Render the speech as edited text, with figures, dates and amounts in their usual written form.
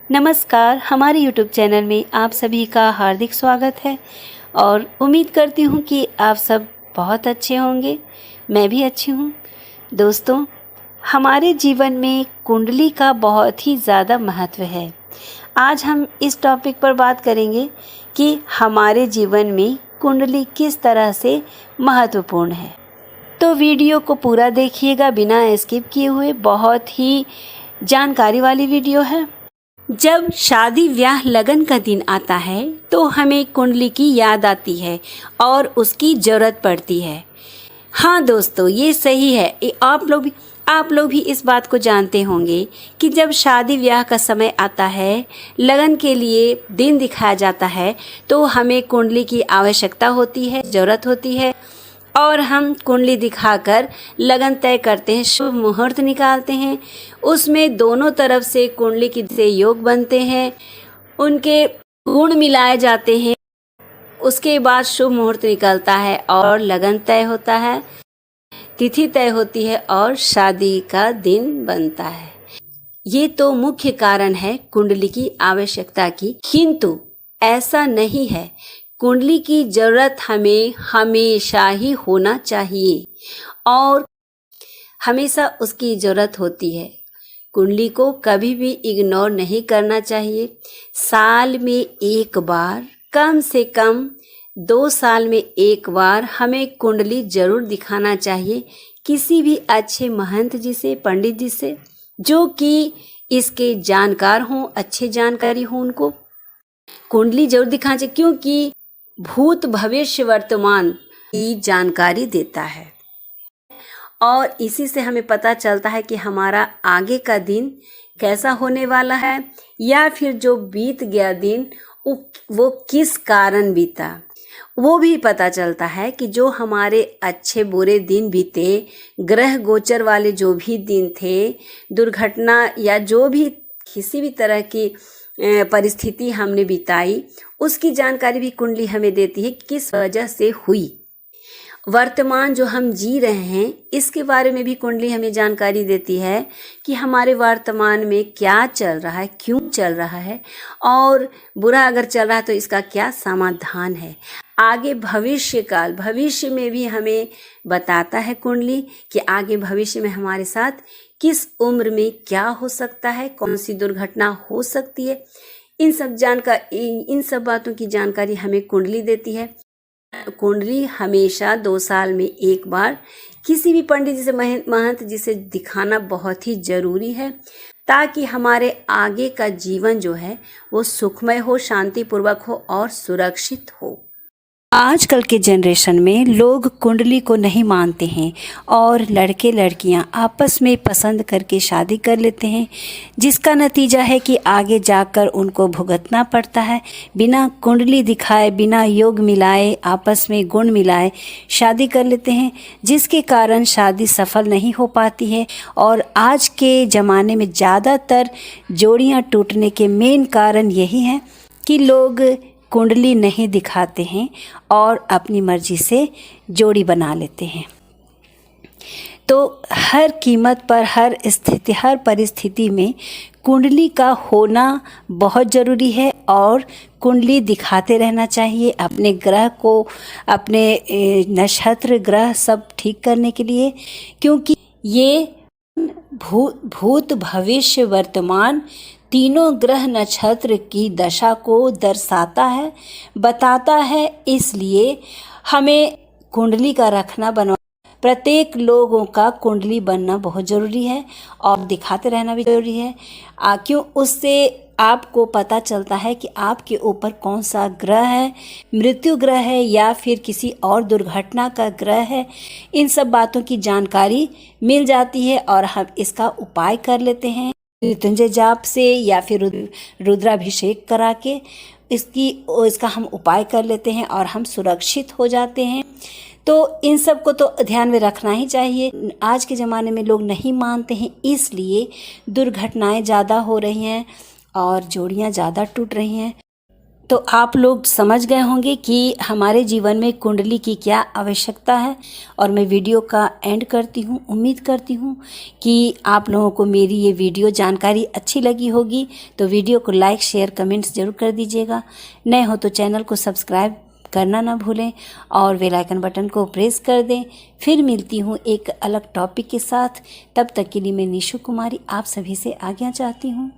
नमस्कार, हमारे YouTube channel में आप सभी का हार्दिक स्वागत है और उम्मीद करती हूँ कि आप सब बहुत अच्छे होंगे। मैं भी अच्छी हूँ। दोस्तों, हमारे जीवन में कुंडली का बहुत ही ज़्यादा महत्व है। आज हम इस टॉपिक पर बात करेंगे कि हमारे जीवन में कुंडली किस तरह से महत्वपूर्ण है। तो वीडियो को पूरा देखिएगा बिना स्किप किए हुए। बहुत ही जानकारी वाली वीडियो है। जब शादी ब्याह लगन का दिन आता है तो हमें कुंडली की याद आती है और उसकी ज़रूरत पड़ती है। हाँ दोस्तों, ये सही है। आप लोग भी इस बात को जानते होंगे कि जब शादी ब्याह का समय आता है, लगन के लिए दिन दिखाया जाता है, तो हमें कुंडली की आवश्यकता होती है, ज़रूरत होती है और हम कुंडली दिखाकर लगन तय करते हैं, शुभ मुहूर्त निकालते हैं। उसमें दोनों तरफ से कुंडली की से योग बनते हैं, उनके गुण मिलाए जाते हैं। उसके बाद शुभ मुहूर्त निकलता है और लगन तय होता है, तिथि तय होती है और शादी का दिन बनता है। ये तो मुख्य कारण है कुंडली की आवश्यकता की, किंतु ऐसा नहीं है। कुंडली की जरूरत हमें हमेशा ही होना चाहिए और हमेशा उसकी ज़रूरत होती है। कुंडली को कभी भी इग्नोर नहीं करना चाहिए। साल में एक बार, कम से कम 2 साल में एक बार हमें कुंडली ज़रूर दिखाना चाहिए किसी भी अच्छे महंत जी से, पंडित जी से, जो कि इसके जानकार हों, अच्छे जानकारी हो। उनको कुंडली जरूर दिखाना चाहिए क्योंकि भूत भविष्य वर्तमान की जानकारी देता है और इसी से हमें पता चलता है कि हमारा आगे का दिन कैसा होने वाला है या फिर जो बीत गया दिन वो किस कारण बीता। वो भी पता चलता है कि जो हमारे अच्छे बुरे दिन बीते, ग्रह गोचर वाले जो भी दिन थे, दुर्घटना या जो भी किसी भी तरह की परिस्थिति हमने बिताई, उसकी जानकारी भी कुंडली हमें देती है कि किस वजह से हुई। वर्तमान जो हम जी रहे हैं, इसके बारे में भी कुंडली हमें जानकारी देती है कि हमारे वर्तमान में क्या चल रहा है, क्यों चल रहा है और बुरा अगर चल रहा है तो इसका क्या समाधान है। आगे भविष्य में भी हमें बताता है कुंडली कि आगे भविष्य में हमारे साथ किस उम्र में क्या हो सकता है, कौन सी दुर्घटना हो सकती है। इन सब बातों की जानकारी हमें कुंडली देती है। कुंडली हमेशा 2 साल में एक बार किसी भी पंडित जी से, महंत जी से दिखाना बहुत ही ज़रूरी है ताकि हमारे आगे का जीवन जो है वो सुखमय हो, शांतिपूर्वक हो और सुरक्षित हो। आजकल के जनरेशन में लोग कुंडली को नहीं मानते हैं और लड़के लड़कियां आपस में पसंद करके शादी कर लेते हैं, जिसका नतीजा है कि आगे जाकर उनको भुगतना पड़ता है। बिना कुंडली दिखाए, बिना योग मिलाए, आपस में गुण मिलाए शादी कर लेते हैं, जिसके कारण शादी सफल नहीं हो पाती है। और आज के ज़माने में ज़्यादातर जोड़ियां टूटने के मेन कारण यही है कि लोग कुंडली नहीं दिखाते हैं और अपनी मर्जी से जोड़ी बना लेते हैं। तो हर कीमत पर, हर स्थिति, हर परिस्थिति में कुंडली का होना बहुत ज़रूरी है और कुंडली दिखाते रहना चाहिए अपने ग्रह को, अपने नक्षत्र ग्रह सब ठीक करने के लिए, क्योंकि ये भूत भविष्य वर्तमान तीनों ग्रह नक्षत्र की दशा को दर्शाता है, बताता है। इसलिए हमें कुंडली का रखना, प्रत्येक लोगों का कुंडली बनना बहुत ज़रूरी है और दिखाते रहना भी ज़रूरी है। क्यों? उससे आपको पता चलता है कि आपके ऊपर कौन सा ग्रह है, मृत्यु ग्रह है या फिर किसी और दुर्घटना का ग्रह है। इन सब बातों की जानकारी मिल जाती है और हम इसका उपाय कर लेते हैं मृत्युंजय जाप से या फिर रुद्राभिषेक करा के इसका हम उपाय कर लेते हैं और हम सुरक्षित हो जाते हैं। तो इन सब को तो ध्यान में रखना ही चाहिए। आज के ज़माने में लोग नहीं मानते हैं, इसलिए दुर्घटनाएं ज़्यादा हो रही हैं और जोड़ियां ज़्यादा टूट रही हैं। तो आप लोग समझ गए होंगे कि हमारे जीवन में कुंडली की क्या आवश्यकता है। और मैं वीडियो का एंड करती हूँ। उम्मीद करती हूँ कि आप लोगों को मेरी ये वीडियो जानकारी अच्छी लगी होगी। तो वीडियो को लाइक शेयर कमेंट्स ज़रूर कर दीजिएगा। नए हो तो चैनल को सब्सक्राइब करना ना भूलें और बेल आइकन बटन को प्रेस कर दें। फिर मिलती हूँ एक अलग टॉपिक के साथ। तब तक के लिए मैं निशु कुमारी आप सभी से आज्ञा चाहती हूँ।